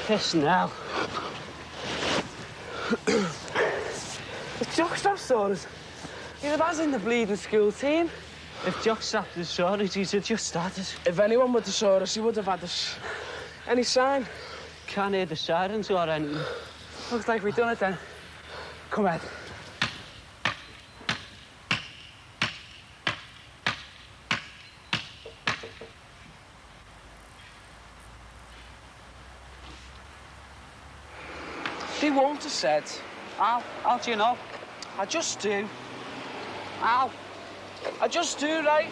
Piss now. If Jockstrap saw us, he'd have us in the bleeding school team. If Jockstrap had saw it, he'd have just started. If anyone would have saw us, he would have had us. Any sign? Can't hear the sirens or anything. Looks like we've done it then. Come on. They won't have said. How do you know? I just do. How? I just do, right?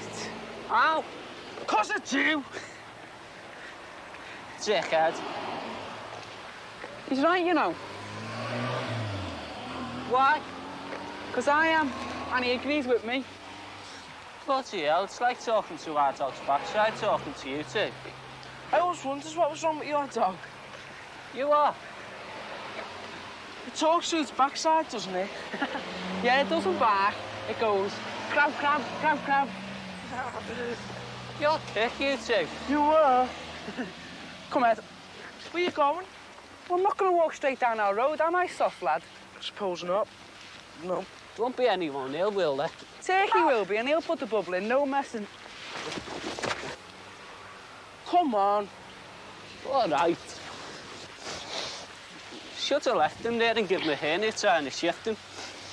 How? 'Cause I do. Dickhead. He's right, you know. Why? 'Cause I am, and he agrees with me. Bloody hell, it's like talking to our dog's backside, talking to you two. I always wondered what was wrong with your dog. You are? It talks to its backside, doesn't it? Yeah, it doesn't bark. It goes, crab, crab, crab, crab. You're thick, you two. You were. Come, Ed. Where you going? Well, I'm not going to walk straight down our road, am I, soft lad? Suppose not. No. Won't be anyone here, will there? Turkey will be, and he'll put the bubble in, no messing. Come on. All right. Should have left him there and given him a hernia trying to shift him.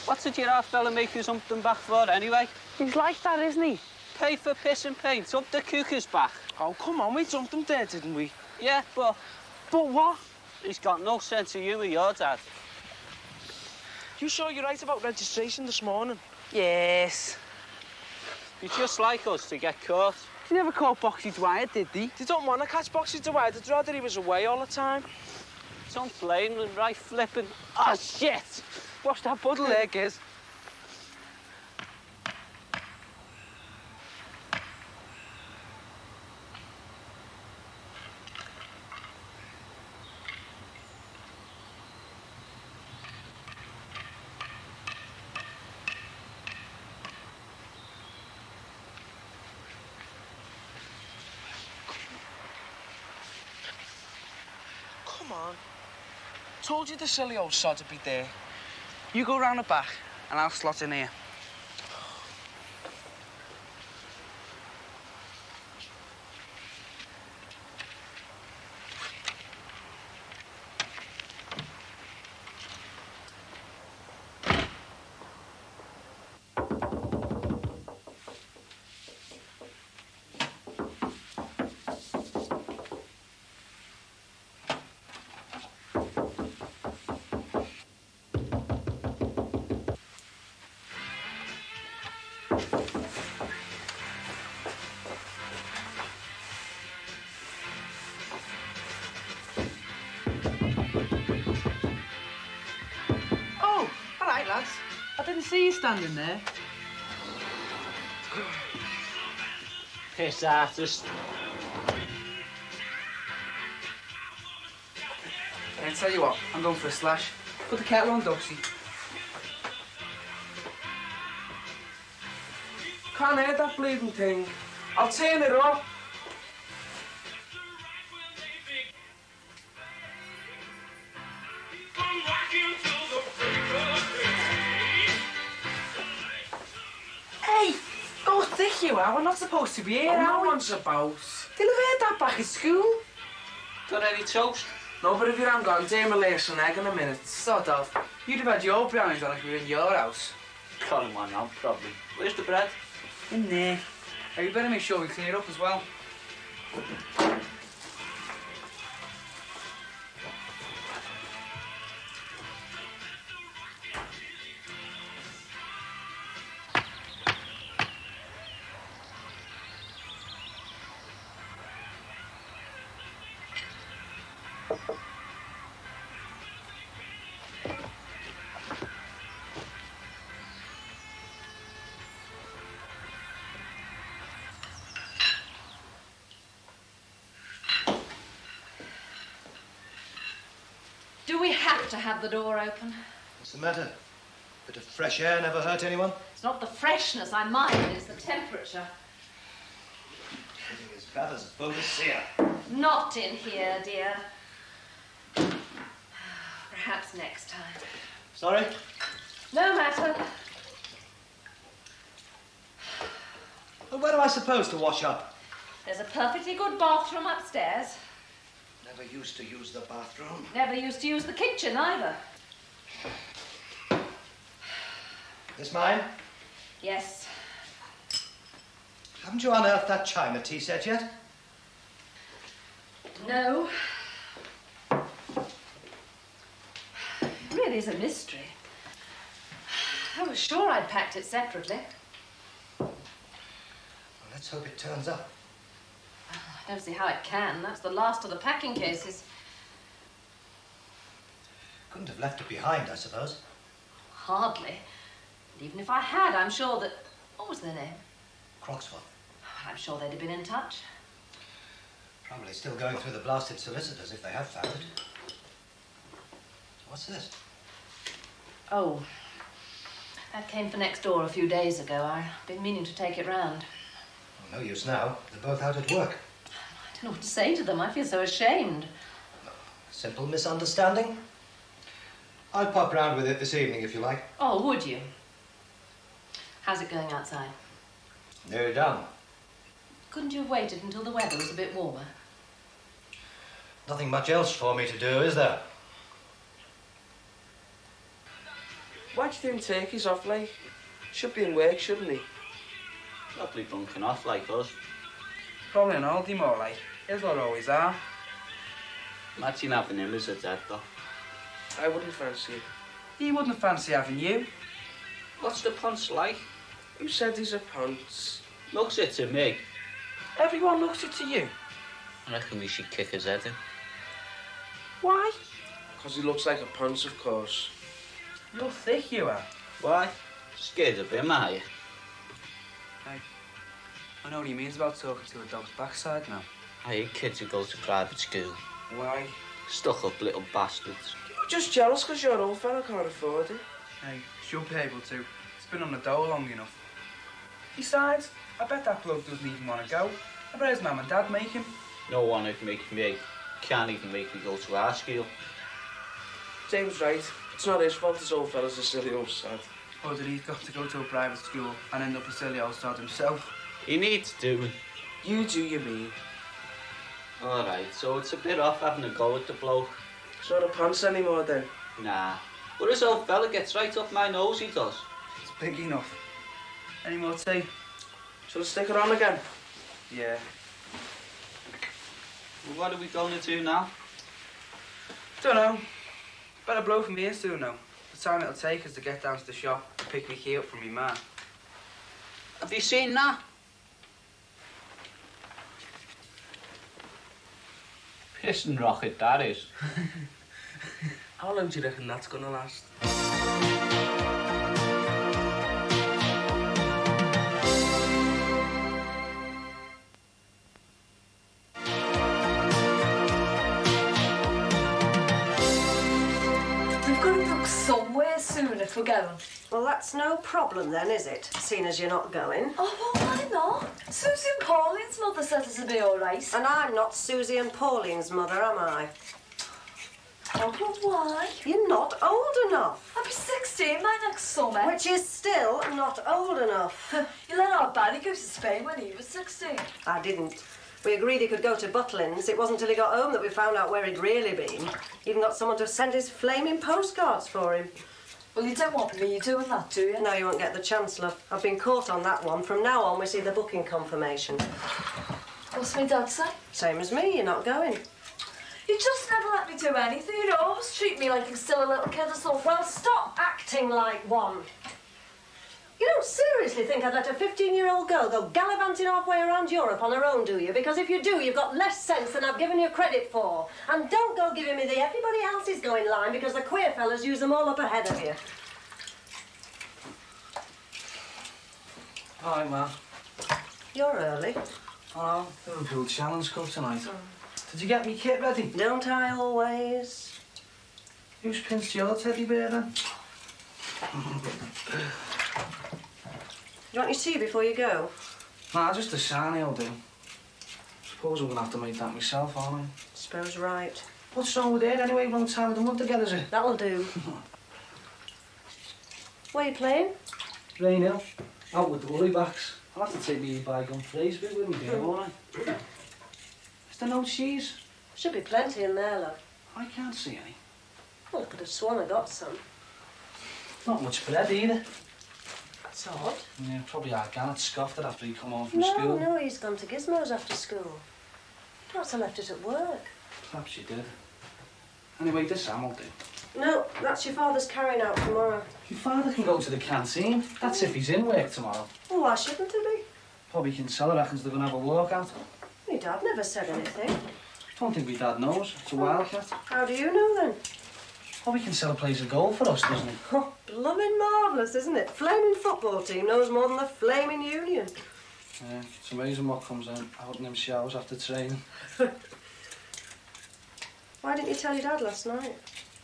What did your half fella make you something back for, anyway? He's like that, isn't he? Pay for piss and paint, up the cuckoo's back. Oh, come on, we jumped him there, didn't we? Yeah, but But what? he's got no sense of humour, your dad. You sure you're right about registration this morning? Yes. He's just like us to get caught. He never caught Boxy Dwyer, did he? They don't want to catch Boxy Duane. They'd rather he was away all the time. Don't blame and right flipping. Oh, shit! Watch that puddle there, Giz. Come on. Told you the silly old sod would be there. You go round the back, and I'll slot in here. Lads, I didn't see you standing there. Piss artist. I'll tell you what, I'm going for a slash. Put the kettle on, Duxie. Can't hear that bleeding thing. I'll turn it up. Hey, go thick you are. We're not supposed to be here, Oh, are no we? one's about. They'll have heard that back at school. Got any toast? No, but if you haven't got Damon will lay us an egg in a minute. Sort of. You'd have had your brownies on if you were in your house. Got him one now, probably. Where's the bread? In there. Hey, we better make sure we clean it up as well. Do we have to have the door open? What's the matter? Bit of fresh air never hurt anyone? It's not the freshness I mind, it's the temperature. Getting as bad as Boadicea. Not in here, dear. Perhaps next time. Sorry? No matter. Well, where am I supposed to wash up? There's a perfectly good bathroom upstairs. Never used to use the bathroom. Never used to use the kitchen either. This mine? Yes. Haven't you unearthed that China tea set yet? No. It really is a mystery. I was sure I'd packed it separately. Well, let's hope it turns up. I don't see how it can. That's the last of the packing cases. Couldn't have left it behind, I suppose. Hardly. And even if I had, I'm sure that... What was their name? Croxford. I'm sure they'd have been in touch. Probably still going through the blasted solicitors if they have found it. What's this? Oh. That came for next door a few days ago. I've been meaning to take it round. Well, no use now. They're both out at work. I don't know what to say to them. I feel so ashamed. Simple misunderstanding. I'll pop round with it this evening if you like. Oh, would you? How's it going outside? Nearly done. Couldn't you have waited until the weather was a bit warmer? Nothing much else for me to do, is there? Why do you think Turkey's off late? Should be in work, shouldn't he? Probably bunking off like us. Probably on holiday more like. His lot always are. Imagine having him as a dad, though. I wouldn't fancy it. He wouldn't fancy having you. What's the ponce like? Who said he's a ponce? Looks it to me. Everyone looks it to you. I reckon we should kick his head in. Why? Because he looks like a ponce, of course. You're thick, you are. Why? Scared of him, are you? Hey, I know what he means about talking to a dog's backside now. I hate kids who go to private school. Why? Stuck-up little bastards. You're just jealous because your old fella can't afford it. Hey, she'll be able to. It's been on the dole long enough. Besides, I bet that bloke doesn't even want to go. I bet his mum and dad make him. No one would make me. Can't even make me go to our school. Damon's right. It's not his fault his old fella's a silly old sod. Or did he got to go to a private school and end up a silly old sod himself? He needs doing. You do, you mean? All right, so it's a bit off having a go at the bloke. It's not a ponce anymore then. Nah, but this old fella gets right up my nose, he does. It's big enough. Any more tea? Shall I stick it on again? Yeah. Well, what are we going to do now? Don't know. Better blow from here soon now. The time it'll take us to get down to the shop and pick me key up from me man. Have you seen that? Piston rocket, that is. How long do you reckon that's gonna last? We've got to look somewhere soon if we're going. Well, that's no problem then, is it? Seeing as you're not going. Oh, well, why not? Susie and Pauline's mother said it'll be all right. And I'm not Susie and Pauline's mother, am I? Oh, but why? You're not old enough. I'll be 16 by next summer. Which is still not old enough. You let our Barry go to Spain when he was 16. I didn't. We agreed he could go to Butlins. It wasn't until he got home that we found out where he'd really been. Even got someone to send his flaming postcards for him. Well, you don't want me doing that, do you? No, you won't get the chance, love. I've been caught on that one. From now on, we see the booking confirmation. What's my dad say? Same as me, you're not going. You just never let me do anything. You'd always treat me like I'm still a little kid or something. Well, stop acting like one. You don't seriously think I'd let a 15-year-old girl go gallivanting halfway around Europe on her own, do you? Because if you do, you've got less sense than I've given you credit for. And don't go giving me the everybody else is going line because the queer fellas use them all up ahead of you. Hi, Ma. You're early. Oh, Liverpool Challenge Cup tonight. Did you get me kit ready? Don't I always? Who's Prince Yellow teddy bear then? you want your tea before you go? Nah, just a shiny will do. Suppose I'm gonna have to make that myself, aren't I? Suppose right. What's wrong with it anyway? Wrong time of the month to get, is it? That'll do. Where are you playing? Rain Hill. Out with the woolly-backs. I'll have to take me bygone Fraser with me, won't I? Is there no cheese? Should be plenty in there, love. I can't see any. Well, I could have sworn I got some. Not much bread either. That's odd. Yeah, probably our Gannet scoffed it after he come home from No, school. no, he's gone to Gizmo's after school. Perhaps I left it at work. Perhaps you did. Anyway, this Sam will do. No, that's your father's carrying out tomorrow. Your father can go to the canteen. That's if he's in work tomorrow. Well, why shouldn't he be? Probably Kinsella reckons they're going to have a walkout. My dad never said anything. Don't think my dad knows. It's a wildcat. How do you know then? Probably Kinsella plays a goal for us, doesn't he? Oh, blooming marvellous, isn't it? Flaming football team knows more than the flaming union. Yeah, it's amazing what comes out in them showers after training. Why didn't you tell your dad last night?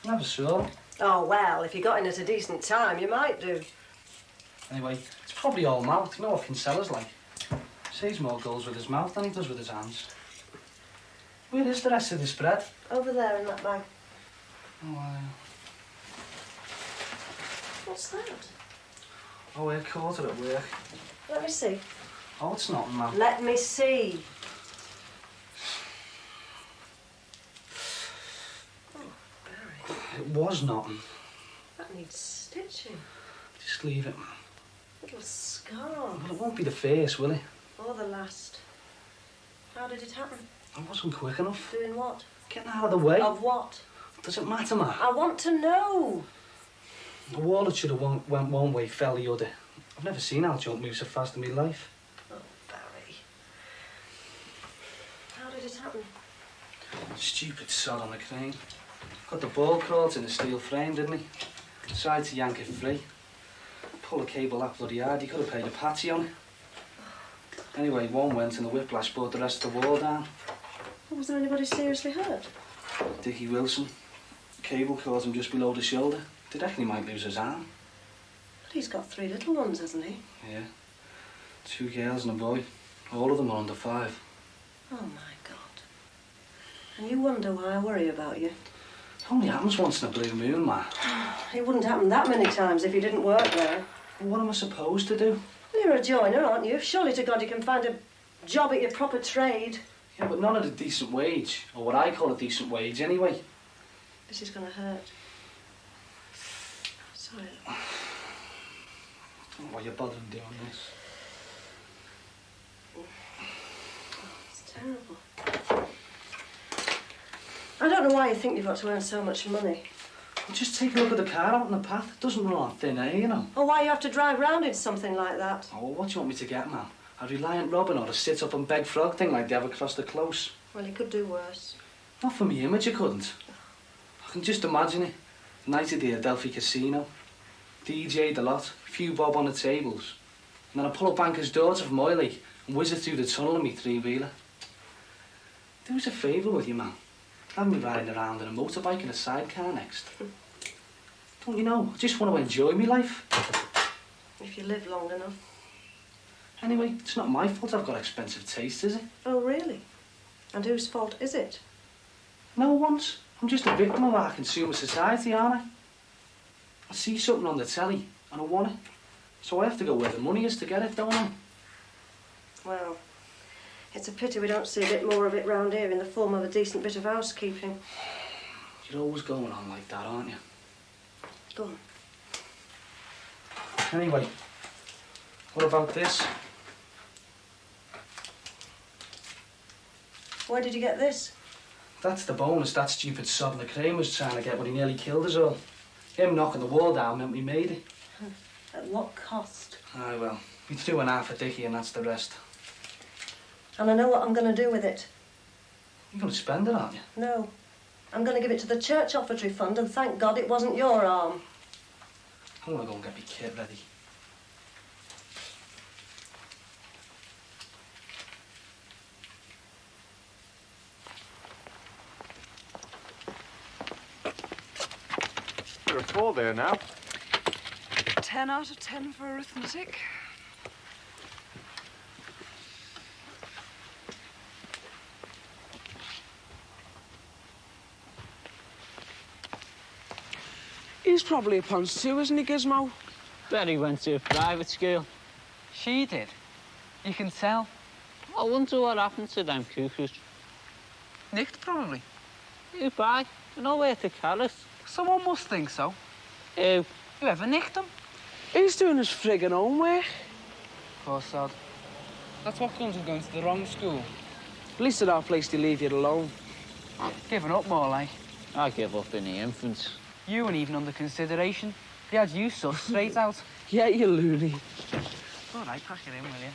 Never saw him. Oh, well, if you got in at a decent time, you might do. Anyway, it's probably all mouth. You know what Kinsella's like. Saves more goals with his mouth than he does with his hands. Where is the rest of this bread? Over there in that bag. Oh, What's that? oh, I caught it at work. Let me see. Oh, it's not, man. Let me see. Oh, Barry. It was nothing. That needs stitching. Just leave it. Little scar. Well, it won't be the first, will it? Or the last. How did it happen? I wasn't quick enough. Doing what? Getting out of the way. Of what? Does it matter, man? I want to know. The wall that should have went one way fell the other. I've never seen Al jump move so fast in my life. Oh, Barry. How did it happen? Stupid sod on the crane. Got the ball caught in the steel frame, didn't he? Tried to yank it free. Pull the cable that bloody hard, he could have paid a patty on it. Anyway, one went and the whiplash brought the rest of the wall down. Was there anybody seriously hurt? Dickie Wilson. Cable caught him just below the shoulder. They reckon he might lose his arm. But he's got 3 little ones, hasn't he? Yeah. 2 girls and a boy. All of them are under 5. Oh, my God. And you wonder why I worry about you? It only happens once in a blue moon, man. It wouldn't happen that many times if you didn't work there. Well, what am I supposed to do? You're a joiner, aren't you? Surely to God you can find a job at your proper trade. Yeah, but not at a decent wage. Or what I call a decent wage, anyway. This is going to hurt. Sorry. I don't know why you're bothering doing this. It's terrible. I don't know why you think you've got to earn so much money. Well, just take a look at the car out on the path. It doesn't run on thin air, you know. Or why you have to drive round in something like that. Oh, well, what do you want me to get, man? A reliant robin or a sit-up and beg frog thing like they have across the close? Well, you could do worse. Not for me image, you couldn't. I can just imagine it. Night at the Adelphi Casino. DJ'd a lot, few bob on the tables. And then I pull up Banker's daughter from Oily and whiz it through the tunnel in me 3-wheeler. Do us a favour with you, man. Have me riding around in a motorbike and a sidecar next. Don't you know, I just want to enjoy my life. If you live long enough. Anyway, it's not my fault I've got expensive taste, is it? Oh, really? And whose fault is it? No one's. I'm just a victim of our consumer society, aren't I? I see something on the telly and I want it. So I have to go where the money is to get it, don't I? Well, it's a pity we don't see a bit more of it round here in the form of a decent bit of housekeeping. You're always going on like that, aren't you? Go on. Anyway, what about this? Where did you get this? That's the bonus that stupid sod in the crane was trying to get when he nearly killed us all. Him knocking the wall down meant we made it. At what cost? Aye, well, we threw an half a Dickie and that's the rest. And I know what I'm going to do with it. You're going to spend it, aren't you? No. I'm going to give it to the church offertory fund and thank God it wasn't your arm. I'm going to go and get my kit ready. You're a 4 there now. 10 out of 10 for arithmetic. He's probably a pants too, isn't he, Gizmo? Bet he went to a private school. She did. You can tell. I wonder what happened to them cuckoos. Nicked, probably. Who by? They're nowhere to carrot. Someone must think so. Who? Whoever nicked him. He's doing his friggin' homework. Poor sod. That's what comes with going to the wrong school. At least at our place they leave you alone. Giving up more like. I give up in the infants. You weren't even under consideration. They had you sussed straight out. Yeah, you loony. All right, pack it in, will you?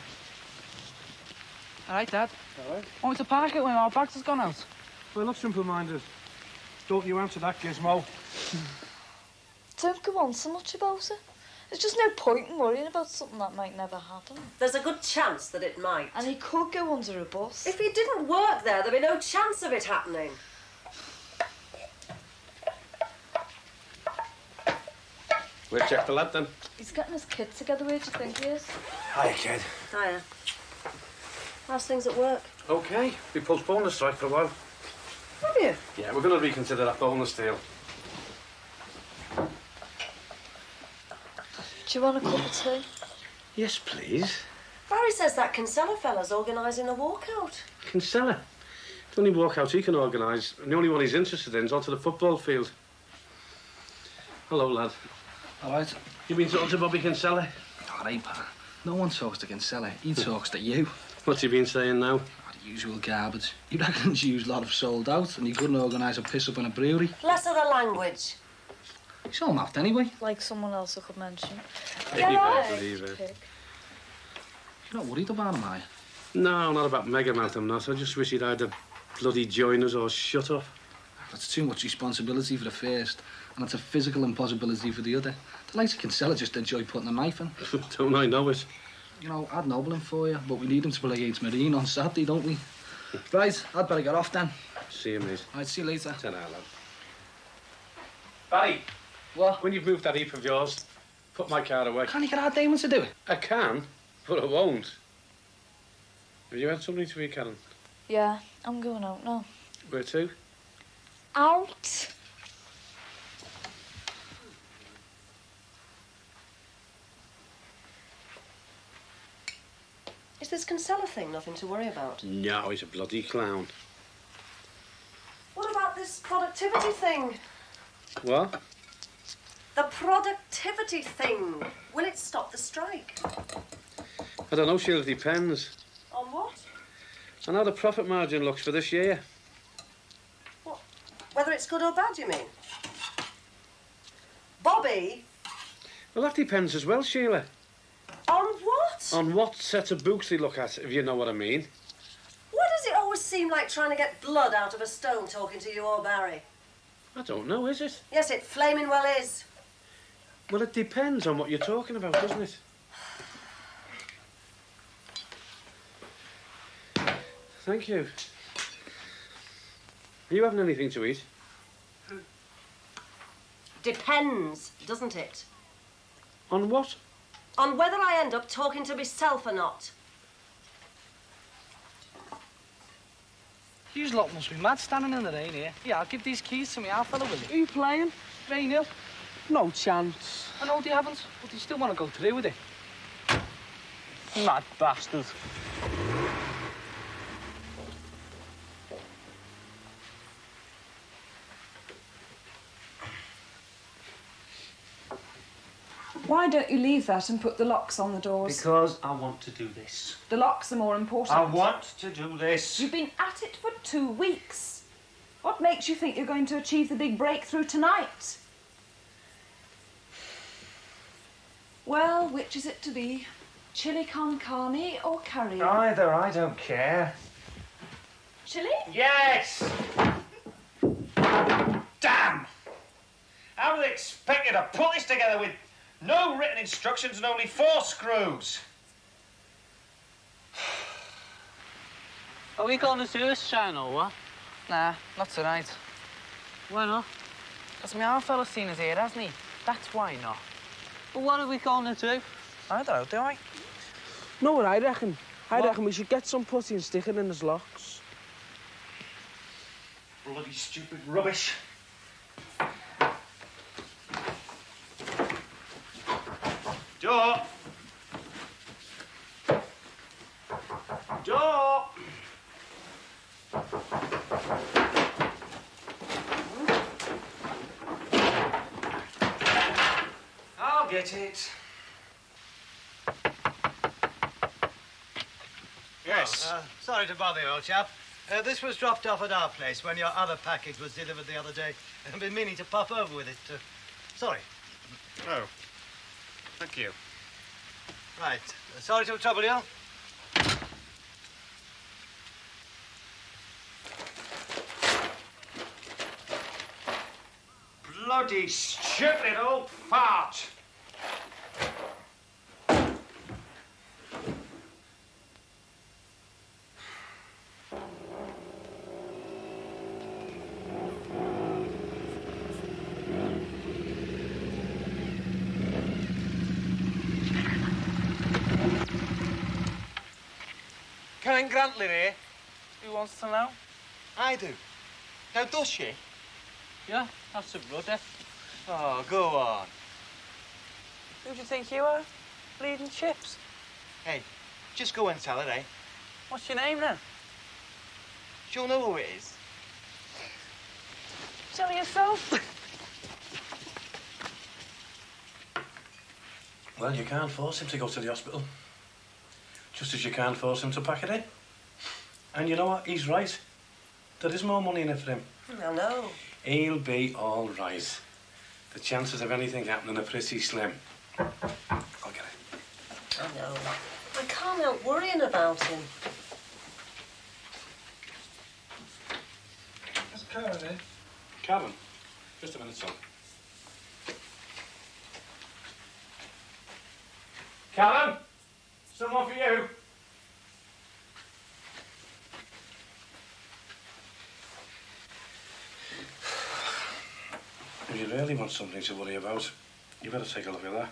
All right, Dad. All right. Want me to park it when our bags has gone out? Well, look, simple-minded. Don't you answer that, Gizmo. Don't go on so much about it. There's just no point in worrying about something that might never happen. There's a good chance that it might. And he could go under a bus. If he didn't work there, there'd be no chance of it happening. We'll check the lad, then. He's getting his kid together. Where do you think he is? Hiya, kid. Hiya. How's things at work? OK. We postponed the strike for a while. Have you? Yeah, we're going to reconsider that bonus deal. Do you want a cup of tea? Yes, please. Barry says that Kinsella fella's organising a walkout. Kinsella. The only walkout he can organise, and the only one he's interested in, is onto the football field. Hello, lad. All right. You been talking to Bobby Kinsella? All right, pa. No one talks to Kinsella. He talks to you. What's he been saying now? Oh, the usual garbage. He reckons you's lot have sold out and he couldn't organise a piss-up in a brewery. Less of the language. He's all mouthed anyway. Like someone else I could mention. You better believe it. Pig. You're not worried about him, are you? No, not about Megamouth, I'm not. I just wish he'd either bloody join us or shut up. That's too much responsibility for the first, and it's a physical impossibility for the other. The likes of Kinsella just enjoy putting a knife in. Don't I know it? You know, I'd noble him for you, but we need him to play against Marine on Saturday, don't we? Right, I'd better get off then. See you, mate. Right, see you later. Ta-ra, lad. Barry. What? When you've moved that heap of yours, put my car away. Can you get our Damon to do it? I can, but I won't. Have you had something to eat, Karen? Yeah, I'm going out now. Where to? Out? Is this Kinsella thing nothing to worry about? No, he's a bloody clown. What about this productivity thing? What? The productivity thing. Will it stop the strike? I don't know, Sheila, it depends. On what? On how the profit margin looks for this year. What? Whether it's good or bad, you mean? Bobby? Well, that depends as well, Sheila. On what? On what set of books they look at, if you know what I mean. Why does it always seem like trying to get blood out of a stone talking to you or Barry? I don't know, is it? Yes, it flaming well is. Well, it depends on what you're talking about, doesn't it? Thank you. Are you having anything to eat? Depends, doesn't it? On what? On whether I end up talking to myself or not. You lot must be mad standing in the rain here. Yeah, I'll give these keys to me, our fella, will you? Are you playing? 3-0. No chance. I know you haven't, but you still want to go through with it. Mad bastard. Why don't you leave that and put the locks on the doors? Because I want to do this. The locks are more important. I want to do this. You've been at it for 2 weeks. What makes you think you're going to achieve the big breakthrough tonight? Well, which is it to be? Chili con carne or curry? Either, I don't care. Chili? Yes! Damn! How do they expect you to put this together with no written instructions and only 4 screws? Are we going to do this, Shane, or what? Nah, not tonight. Why not? Because my old fella's seen us here, hasn't he? That's why not. But what are we going to do? I don't know, do I? Know what I reckon? I What? reckon we should get some putty and stick it in his locks. Bloody stupid rubbish. Joe! Joe! I'll get it. Yes. Sorry to bother you, old chap. This was dropped off at our place when your other package was delivered the other day. I've been meaning to pop over with it. Sorry. Oh. Thank you. Right. Sorry to trouble you. Bloody stupid old fart! Karen Grantley here. Who wants to know? I do. Now, does she? Yeah, that's a rudder. Oh, go on. Who do you think you are? Bleeding chips. Hey, just go and tell her, eh? What's your name then? She'll know who it is. Tell yourself. Well, you can't force him to go to the hospital. Just as you can't force him to pack it in. And you know what? He's right. There is more money in it for him. I know. He'll be all right. The chances of anything happening are pretty slim. I'll get it. I know. I can't help worrying about him. That's Karen, eh? Karen, just a minute, son. Karen, someone for you. If you really want something to worry about, you better take a look at that.